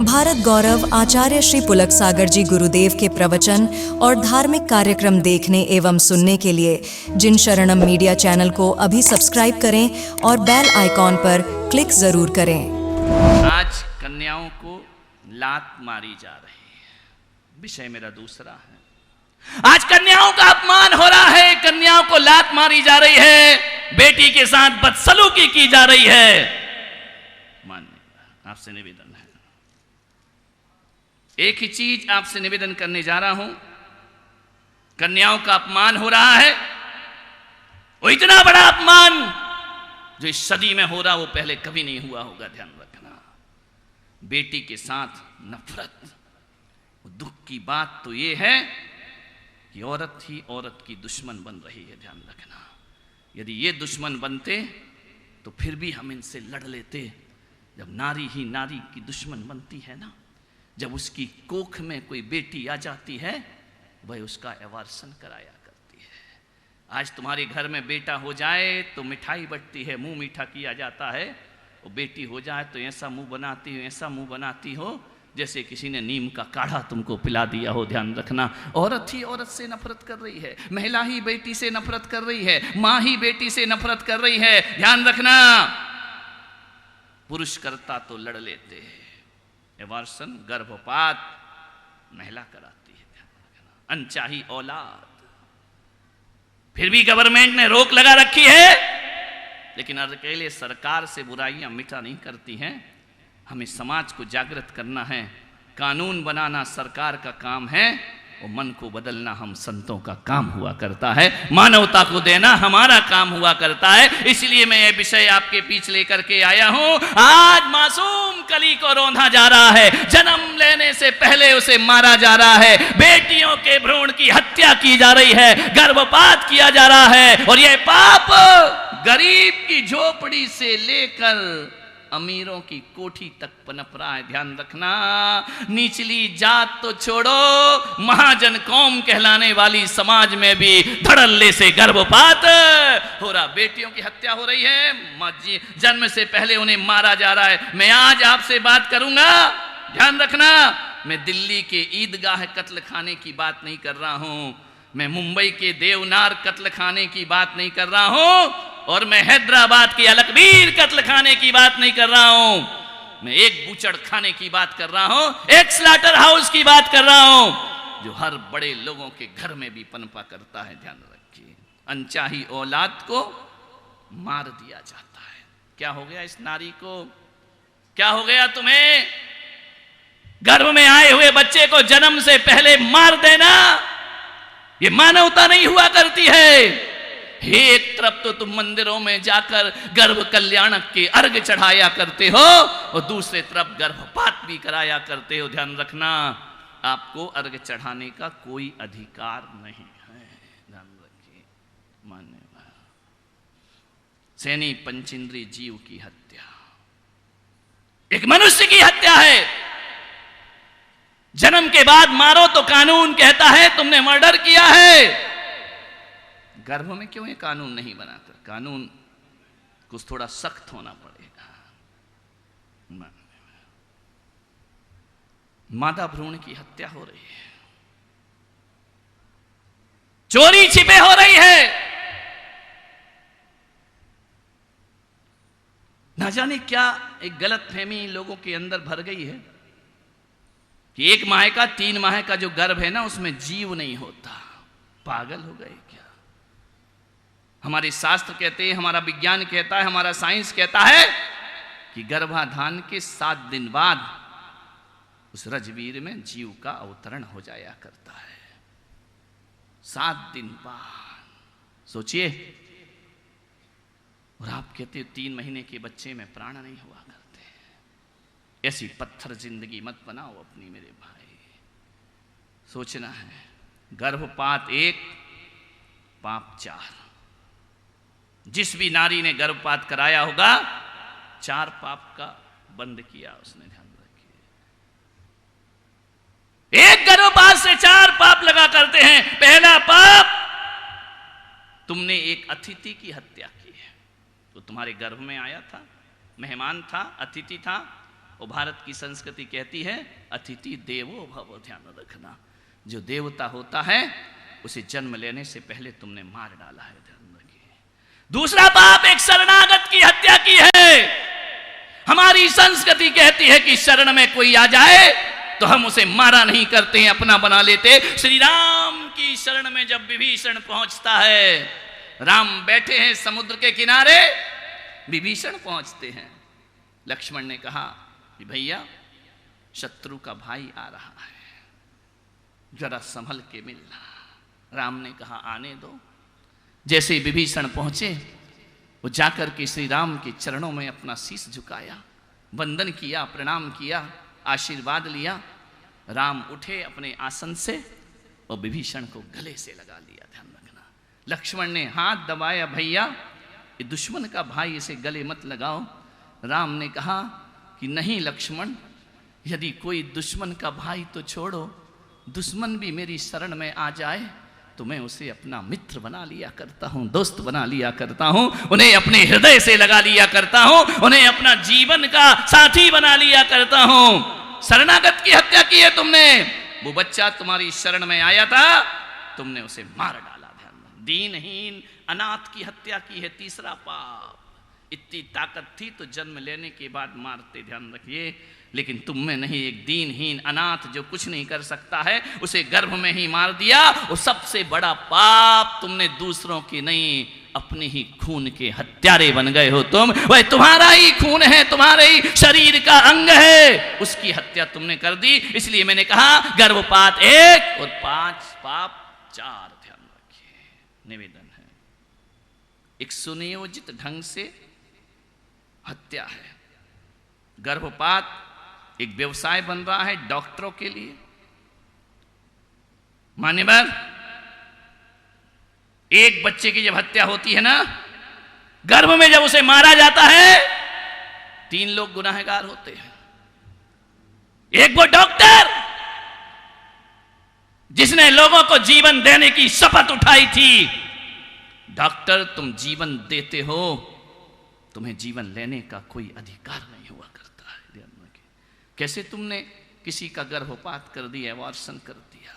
भारत गौरव आचार्य श्री पुलक सागर जी गुरुदेव के प्रवचन और धार्मिक कार्यक्रम देखने एवं सुनने के लिए जिन शरणम मीडिया चैनल को अभी सब्सक्राइब करें और बेल आइकॉन पर क्लिक जरूर करें। आज कन्याओं को लात मारी जा रही है, विषय मेरा दूसरा है। आज कन्याओं का अपमान हो रहा है, कन्याओं को लात मारी जा रही है, बेटी के साथ बदसलूकी की जा रही है। माननीय आपसे निवेदन है, एक ही चीज आपसे निवेदन करने जा रहा हूं। कन्याओं का अपमान हो रहा है, वो इतना बड़ा अपमान जो इस सदी में हो रहा वो पहले कभी नहीं हुआ होगा। ध्यान रखना, बेटी के साथ नफरत। दुख की बात तो ये है कि औरत ही औरत की दुश्मन बन रही है। ध्यान रखना, यदि ये दुश्मन बनते तो फिर भी हम इनसे लड़ लेते। जब नारी ही नारी की दुश्मन बनती है ना, जब उसकी कोख में कोई बेटी आ जाती है, वह उसका अवार्सन कराया करती है। आज तुम्हारे घर में बेटा हो जाए तो मिठाई बंटती है, मुंह मीठा किया जाता है। और बेटी हो जाए तो ऐसा मुंह बनाती हो, ऐसा मुंह बनाती हो जैसे किसी ने नीम का काढ़ा तुमको पिला दिया हो। ध्यान रखना, औरत ही औरत से नफरत कर रही है, महिला ही बेटी से नफरत कर रही है, माँ ही बेटी से नफरत कर रही है। ध्यान रखना, पुरुष करता तो लड़ लेते हैं, अवार्सन गर्भपात महिला कराती है। ध्यान रखना, अनचाही औलाद। फिर भी गवर्नमेंट ने रोक लगा रखी है, लेकिन अकेले सरकार से बुराइयां मिटा नहीं करती हैं। हमें समाज को जागृत करना है, कानून बनाना सरकार का काम है और मन को बदलना हम संतों का काम हुआ करता है, मानवता को देना हमारा काम हुआ करता है। इसलिए मैं ये विषय आपके बीच लेकर के आया हूं। आज मासूम कली को रौंदा जा रहा है, जन्म लेने से पहले उसे मारा जा रहा है, बेटियों के भ्रूण की हत्या की जा रही है, गर्भपात किया जा रहा है। और यह पाप गरीब की झोपड़ी से लेकर अमीरों की कोठी तक पनप रहा है। ध्यान रखना, निचली जात तो छोड़ो, महाजन कौम कहलाने वाली समाज में भी धड़ल्ले से गर्भपात हो रहा, बेटियों की हत्या हो रही है, जन्म से पहले उन्हें मारा जा रहा है। मैं आज आपसे बात करूंगा, ध्यान रखना, मैं दिल्ली के ईदगाह कत्ल खाने की बात नहीं कर रहा हूं, मैं मुंबई के देवनार कत्ल खाने की बात नहीं कर रहा हूं, और मैं हैदराबाद के अलकबीर कत्ल खाने की बात नहीं कर रहा हूं। मैं एक बूचड़ खाने की बात कर रहा हूं, एक स्लॉटर हाउस की बात कर रहा हूं, जो हर बड़े लोगों के घर में भी पनपा करता है। ध्यान रखिए, अनचाही औलाद को मार दिया जाता है। क्या हो गया इस नारी को, क्या हो गया तुम्हें? गर्भ में आए हुए बच्चे को जन्म से पहले मार देना, ये मानवता नहीं हुआ करती है। एक तरफ तो तुम मंदिरों में जाकर गर्भ कल्याणक के अर्घ चढ़ाया करते हो और दूसरे तरफ गर्भपात भी कराया करते हो। ध्यान रखना, आपको अर्घ चढ़ाने का कोई अधिकार नहीं है। ध्यान रखिए, मान्यवर, सैनी पंचेंद्रिय जीव की हत्या एक मनुष्य की हत्या है। जन्म के बाद मारो तो कानून कहता है तुमने मर्डर किया है। गर्भ में क्यों ये कानून नहीं बनाता? कानून कुछ थोड़ा सख्त होना पड़ेगा। मादा भ्रूण की हत्या हो रही है, चोरी छिपे हो रही है। ना जाने क्या एक गलत फहमी लोगों के अंदर भर गई है कि 1 माह का 3 माह का जो गर्भ है ना, उसमें जीव नहीं होता। पागल हो गए क्या? हमारे शास्त्र कहते हैं, हमारा विज्ञान कहता है, हमारा साइंस कहता है कि गर्भाधान के 7 दिन बाद उस रजवीर में जीव का अवतरण हो जाया करता है। 7 दिन बाद सोचिए, और आप कहते हो 3 महीने के बच्चे में प्राण नहीं हुआ करते। ऐसी पत्थर जिंदगी मत बनाओ अपनी मेरे भाई। सोचना है, गर्भपात 1, पाप 4। जिस भी नारी ने गर्भपात कराया होगा, 4 पाप का बंद किया उसने। ध्यान रखिए, एक गर्भपात से 4 पाप लगा करते हैं। पहला पाप, तुमने एक अतिथि की हत्या की है। तो तुम्हारे गर्भ में आया था, मेहमान था, अतिथि था, और भारत की संस्कृति कहती है अतिथि देवो भव, ध्यान रखना। जो देवता होता है उसे जन्म लेने से पहले तुमने मार डाला है, ध्यान रखिए। दूसरा पाप, एक शरणागत की हत्या की है। हमारी संस्कृति कहती है कि शरण में कोई आ जाए तो हम उसे मारा नहीं करते हैं, अपना बना लेते। श्री राम की शरण में जब विभीषण पहुंचता है, राम बैठे हैं समुद्र के किनारे, विभीषण पहुंचते हैं। लक्ष्मण ने कहा कि भैया शत्रु का भाई आ रहा है, जरा संभल के मिलना। राम ने कहा आने दो। जैसे विभीषण पहुंचे, वो जाकर के श्री राम के चरणों में अपना शीश झुकाया, वंदन किया, प्रणाम किया, आशीर्वाद लिया। राम उठे अपने आसन से और विभीषण को गले से लगा लिया, ध्यान रखना। लक्ष्मण ने हाथ दबाया, भैया ये दुश्मन का भाई, इसे गले मत लगाओ। राम ने कहा कि नहीं लक्ष्मण, यदि कोई दुश्मन का भाई तो छोड़ो, दुश्मन भी मेरी शरण में आ जाए तो मैं उसे अपना मित्र बना लिया करता हूं, दोस्त बना लिया करता हूं, उन्हें अपने हृदय से लगा लिया करता हूं, उन्हें अपना जीवन का साथी बना लिया करता हूं। शरणागत की हत्या की है तुमने, वो बच्चा तुम्हारी शरण में आया था, तुमने उसे मार डाला। ध्यान, दीनहीन अनाथ की हत्या की है, तीसरा पाप। इतनी ताकत थी तो जन्म लेने के बाद मारते, ध्यान रखिए, लेकिन तुम में नहीं। एक दीनहीन अनाथ जो कुछ नहीं कर सकता है, उसे गर्भ में ही मार दिया। वो सबसे बड़ा पाप, तुमने दूसरों की नहीं, अपने ही खून के हत्यारे बन गए हो तुम। वह तुम्हारा ही खून है, तुम्हारे ही शरीर का अंग है, उसकी हत्या तुमने कर दी। इसलिए मैंने कहा गर्भपात 1 और 5 पाप 4, ध्यान रखिए। निवेदन है, एक सुनियोजित ढंग से हत्या है। गर्भपात एक व्यवसाय बन रहा है डॉक्टरों के लिए। मान्यवर, एक बच्चे की जब हत्या होती है ना, गर्भ में जब उसे मारा जाता है, 3 लोग गुनाहगार होते हैं। एक वो डॉक्टर जिसने लोगों को जीवन देने की शपथ उठाई थी। डॉक्टर, तुम जीवन देते हो, तुम्हें जीवन लेने का कोई अधिकार नहीं हुआ करता है, ध्यान रखिए। कैसे तुमने किसी का गर्भपात कर दिया, एबॉर्शन कर दिया।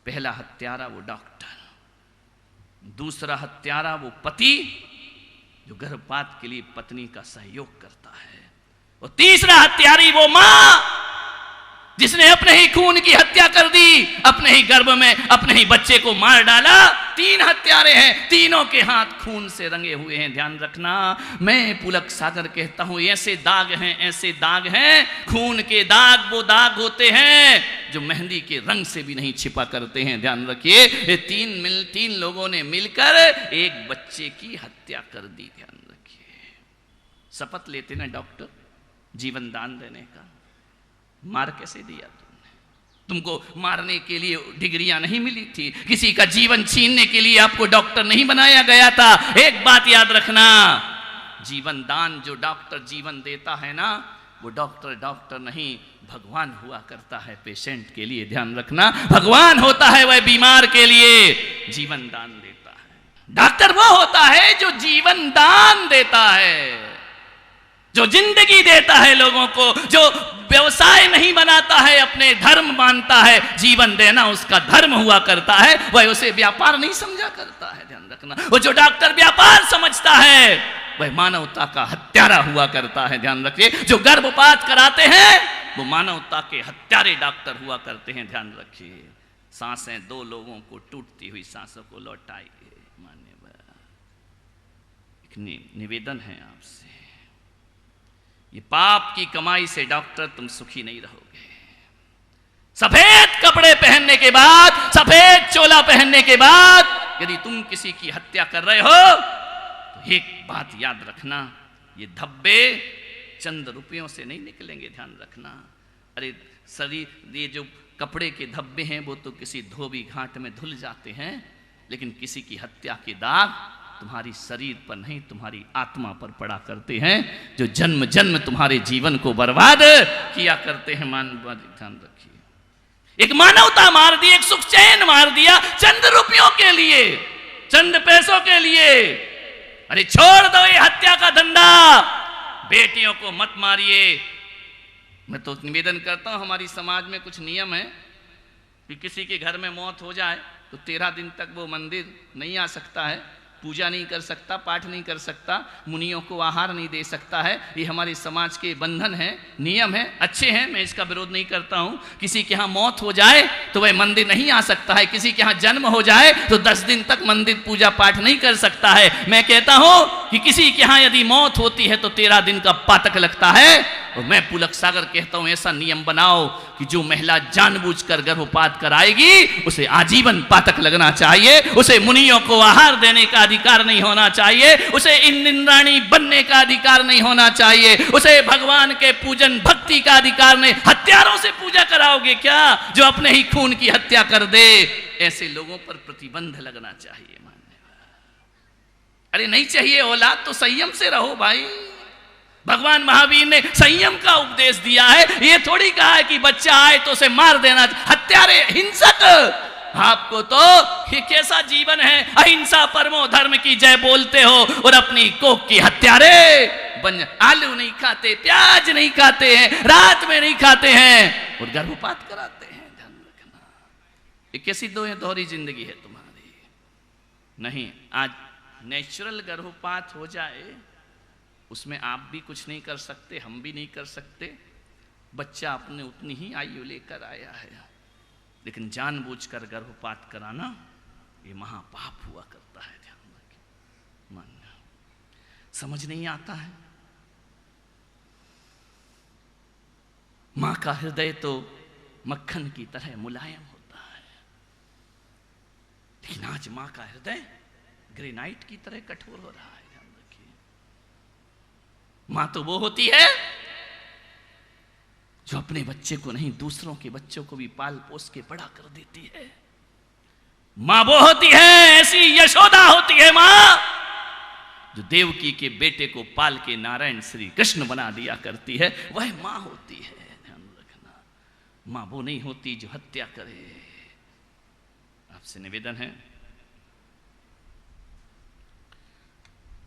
पहला हत्यारा वो डॉक्टर, दूसरा हत्यारा वो पति जो गर्भपात के लिए पत्नी का सहयोग करता है, और तीसरा हत्यारी वो मां जिसने अपने ही खून की हत्या कर दी, अपने ही गर्भ में अपने ही बच्चे को मार डाला। 3 हत्यारे हैं, तीनों के हाथ खून से रंगे हुए हैं। ध्यान रखना, मैं पुलक सागर कहता हूं, ऐसे दाग हैं, ऐसे दाग हैं, खून के दाग वो दाग होते हैं जो मेहंदी के रंग से भी नहीं छिपा करते हैं। ध्यान रखिए, ये 3 लोगों ने मिलकर एक बच्चे की हत्या कर दी। ध्यान रखिए, शपथ लेते ना डॉक्टर जीवन दान देने का, मार कैसे दिया तुमने? तुमको मारने के लिए डिग्रियां नहीं मिली थी, किसी का जीवन छीनने के लिए आपको डॉक्टर नहीं बनाया गया था। एक बात याद रखना, जीवन दान जो डॉक्टर जीवन देता है ना, वो डॉक्टर नहीं, भगवान हुआ करता है पेशेंट के लिए। ध्यान रखना, भगवान होता है वह बीमार के लिए जीवन दान देता है। डॉक्टर वो होता है जो जीवन दान देता है, जो जिंदगी देता है लोगों को, जो व्यवसाय नहीं बनाता है, अपने धर्म मानता है। जीवन देना उसका धर्म हुआ करता है, वह उसे व्यापार नहीं समझा करता है। ध्यान रखना, वो जो डॉक्टर व्यापार समझता है वह मानवता का हत्यारा हुआ करता है। ध्यान रखिए, जो गर्भपात कराते हैं वो मानवता के हत्यारे डॉक्टर हुआ करते हैं। ध्यान रखिए, सांसें 2 लोगों को टूटती हुई सांसों को लौटाइए। मान्यवर, एक निवेदन है आपसे, ये पाप की कमाई से डॉक्टर तुम सुखी नहीं रहोगे। सफेद कपड़े पहनने के बाद, सफेद चोला पहनने के बाद यदि तुम किसी की हत्या कर रहे हो तो एक बात याद रखना, ये धब्बे चंद रुपयों से नहीं निकलेंगे। ध्यान रखना, अरे शरीर, ये जो कपड़े के धब्बे हैं वो तो किसी धोबी घाट में धुल जाते हैं, लेकिन किसी की हत्या के दाग तुम्हारी शरीर पर नहीं, तुम्हारी आत्मा पर पड़ा करते हैं, जो जन्म जन्म तुम्हारे जीवन को बर्बाद किया करते हैं। ध्यान रखिए, एक मानवता मार दी, एक सुख चैन मार दिया चंद रुपयों के लिए, चंद पैसों के लिए। अरे छोड़ दो ये हत्या का धंधा, बेटियों को मत मारिए, मैं तो निवेदन करता हूं, हमारी समाज में कुछ नियम है कि किसी के घर में मौत हो जाए तो 13 दिन तक वो मंदिर नहीं आ सकता है, पूजा नहीं कर सकता, पाठ नहीं कर सकता, मुनियों को आहार नहीं दे सकता है। ये हमारे समाज के बंधन है, नियम है, अच्छे हैं, मैं इसका विरोध नहीं करता हूं। किसी के यहाँ मौत हो जाए तो वह मंदिर नहीं आ सकता है, किसी के यहाँ जन्म हो जाए तो 10 दिन तक मंदिर पूजा पाठ नहीं कर सकता है। मैं कहता हूं कि किसी के यहाँ यदि मौत होती है तो 13 दिन का पातक लगता है। और मैं पुलक सागर कहता हूं ऐसा नियम बनाओ कि जो महिला जानबूझकर गर्भपात कराएगी उसे आजीवन पातक लगना चाहिए, उसे मुनियों को आहार देने का अधिकार नहीं होना चाहिए, उसे इंद्राणी बनने का अधिकार नहीं होना चाहिए, उसे भगवान के पूजन भक्ति का अधिकार नहीं। हत्यारों से पूजा कराओगे क्या जो अपने ही खून की हत्या कर दे? ऐसे लोगों पर प्रतिबंध लगना चाहिए। अरे नहीं चाहिए औलाद तो संयम से रहो भाई। भगवान महावीर ने संयम का उपदेश दिया है, ये थोड़ी कहा है कि बच्चा आए तो उसे मार देना। हत्यारे, हिंसक, आपको तो ये कैसा जीवन है, अहिंसा परमो धर्म की जय बोलते हो और अपनी कोख की हत्यारे बन। आलू नहीं खाते, प्याज नहीं खाते हैं, रात में नहीं खाते हैं और गर्भपात कराते हैं। ध्यान रखना, ये कैसी दोहरी जिंदगी है तुम्हारी। नहीं, आज नेचुरल गर्भपात हो जाए उसमें आप भी कुछ नहीं कर सकते, हम भी नहीं कर सकते। बच्चा अपने उतनी ही आयु लेकर आया है, लेकिन जानबूझकर गर्भपात कराना ये महापाप हुआ करता है। ध्यान रखिए, मन समझ नहीं आता है। मां का हृदय तो मक्खन की तरह मुलायम होता है, लेकिन आज मां का हृदय ग्रेनाइट की तरह कठोर हो रहा है। ध्यान रखिए, मां तो वो होती है जो अपने बच्चे को नहीं दूसरों के बच्चों को भी पाल पोस के बड़ा कर देती है। मां वो होती है, ऐसी यशोदा होती है मां जो देवकी के बेटे को पाल के नारायण श्री कृष्ण बना दिया करती है, वह मां होती है। ध्यान रखना, मां वो नहीं होती जो हत्या करे। आपसे निवेदन है,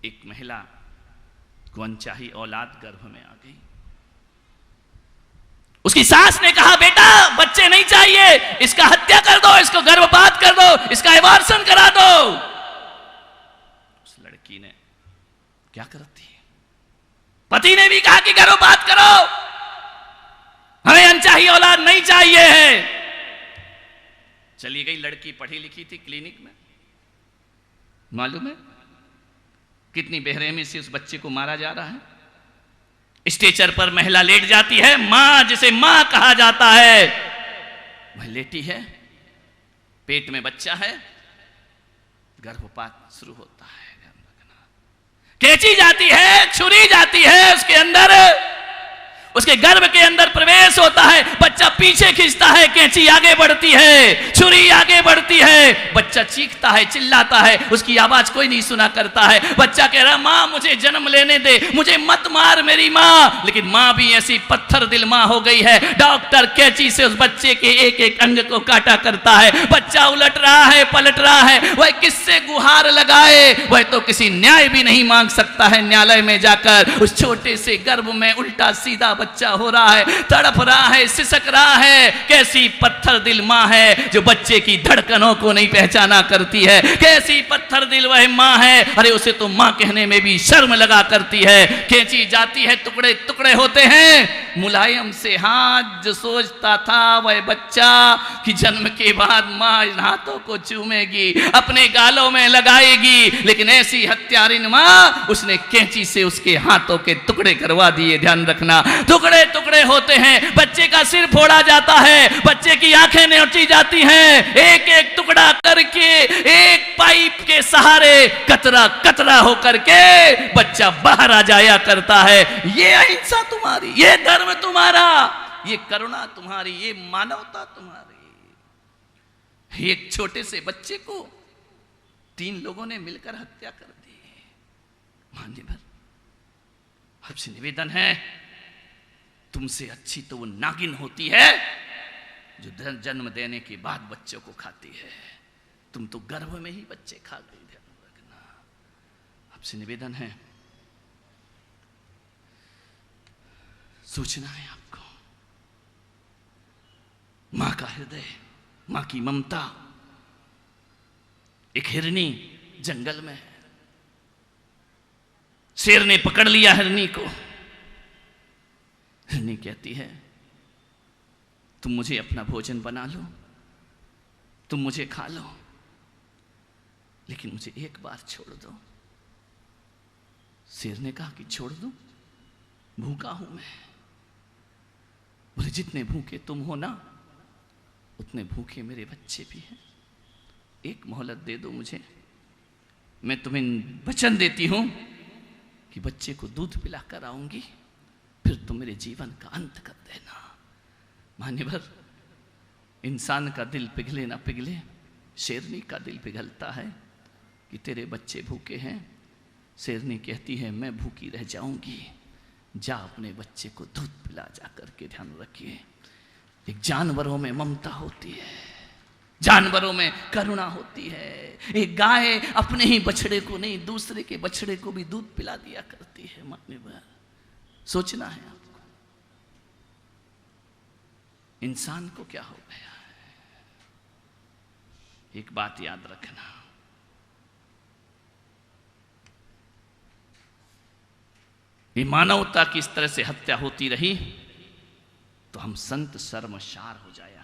एक महिला को अनचाही औलाद गर्भ में आ गई। उसकी सास ने कहा, बेटा बच्चे नहीं चाहिए, इसका हत्या कर दो, इसको गर्भपात कर दो, इसका अबॉर्शन करा दो। उस लड़की ने क्या करती है, पति ने भी कहा कि गर्भपात करो, हमें अनचाही औलाद नहीं चाहिए है। चली गई लड़की, पढ़ी लिखी थी, क्लिनिक में। मालूम है कितनी बेरहमी से उस बच्चे को मारा जा रहा है। स्ट्रेचर पर महिला लेट जाती है, मां जिसे मां कहा जाता है वह लेटी है, पेट में बच्चा है, गर्भपात शुरू होता है। कैंची जाती है, छुरी जाती है उसके अंदर, उसके गर्भ के अंदर प्रवेश होता है, बच्चा पीछे खींचता है, कैंची आगे बढ़ती है, छुरी आगे बढ़ती है, बच्चा चीखता है, चिल्लाता है, उसकी आवाज कोई नहीं सुना करता है। बच्चा कह रहा, मां मुझे जन्म लेने दे, मुझे मत मार मेरी मां। लेकिन मां भी ऐसी पत्थर दिल मां हो गई है, डॉक्टर कैंची से उस बच्चे के एक एक अंग को काटा करता है। बच्चा उलट रहा है, पलट रहा है, वह किससे गुहार लगाए? वह तो किसी न्याय भी नहीं मांग सकता है न्यायालय में जाकर। उस छोटे से गर्भ में उल्टा सीधा बच्चा हो रहा है, तड़प रहा है, सिसक रहा है। कैसी पत्थर दिल मां है जो बच्चे की धड़कनों को नहीं पहचाना करती है। कैसी पत्थर दिल वह मां है, अरे उसे तो मां कहने में भी शर्म लगा करती है। कैंची जाती है, टुकड़े टुकड़े होते हैं, मुलायम से हाथ जो सोचता था वह बच्चा कि जन्म के बाद मां इन हाथों को चूमेगी, अपने गालों में लगाएगी, लेकिन ऐसी हत्यारिन मां उसने कैंची से उसके हाथों के टुकड़े करवा दिए। ध्यान रखना, टुकड़े टुकड़े होते हैं, बच्चे का सिर फोड़ा जाता है, बच्चे की आंखें नोची जाती हैं, एक एक टुकड़ा करके एक पाइप के सहारे कतरा कतरा होकर के बच्चा बाहर आ जाया करता है। ये अहिंसा तुम्हारी, ये धर्म तुम्हारा, ये करुणा तुम्हारी, ये मानवता तुम्हारी। एक छोटे से बच्चे को 3 लोगों ने मिलकर हत्या कर दी। मान्यवर, आपसे निवेदन है, तुमसे अच्छी तो वो नागिन होती है जो जन्म देने के बाद बच्चों को खाती है। तुम तो गर्भ में ही बच्चे खा गई। ध्यान रखना, आपसे निवेदन है, सोचना है आपको। मां का हृदय, मां की ममता। एक हिरनी जंगल में है, शेर ने पकड़ लिया हिरनी को। हिरनी कहती है, तुम मुझे अपना भोजन बना लो, तुम मुझे खा लो, लेकिन मुझे एक बार छोड़ दो। शेर ने कहा कि छोड़ दो, भूखा हूं मैं। बोले जितने भूखे तुम हो ना, उतने भूखे मेरे बच्चे भी हैं। एक मोहलत दे दो मुझे, मैं तुम्हें वचन देती हूं कि बच्चे को दूध पिलाकर आऊंगी, फिर तुम मेरे जीवन का अंत कर देना। मान्यवर, इंसान का दिल पिघले ना पिघले, शेरनी का दिल पिघलता है कि तेरे बच्चे भूखे हैं। शेरनी कहती है, मैं भूखी रह जाऊंगी, जा अपने बच्चे को दूध पिला। जा करके ध्यान रखिए, एक जानवरों में ममता होती है, जानवरों में करुणा होती है। एक गाय अपने ही बछड़े को नहीं, दूसरे के बछड़े को भी दूध पिला दिया करती है। मान्यवर, सोचना है आपको, इंसान को क्या हो गया है। एक बात याद रखना, ये मानवता की इस तरह से हत्या होती रही तो हम संत शर्मसार हो जाए।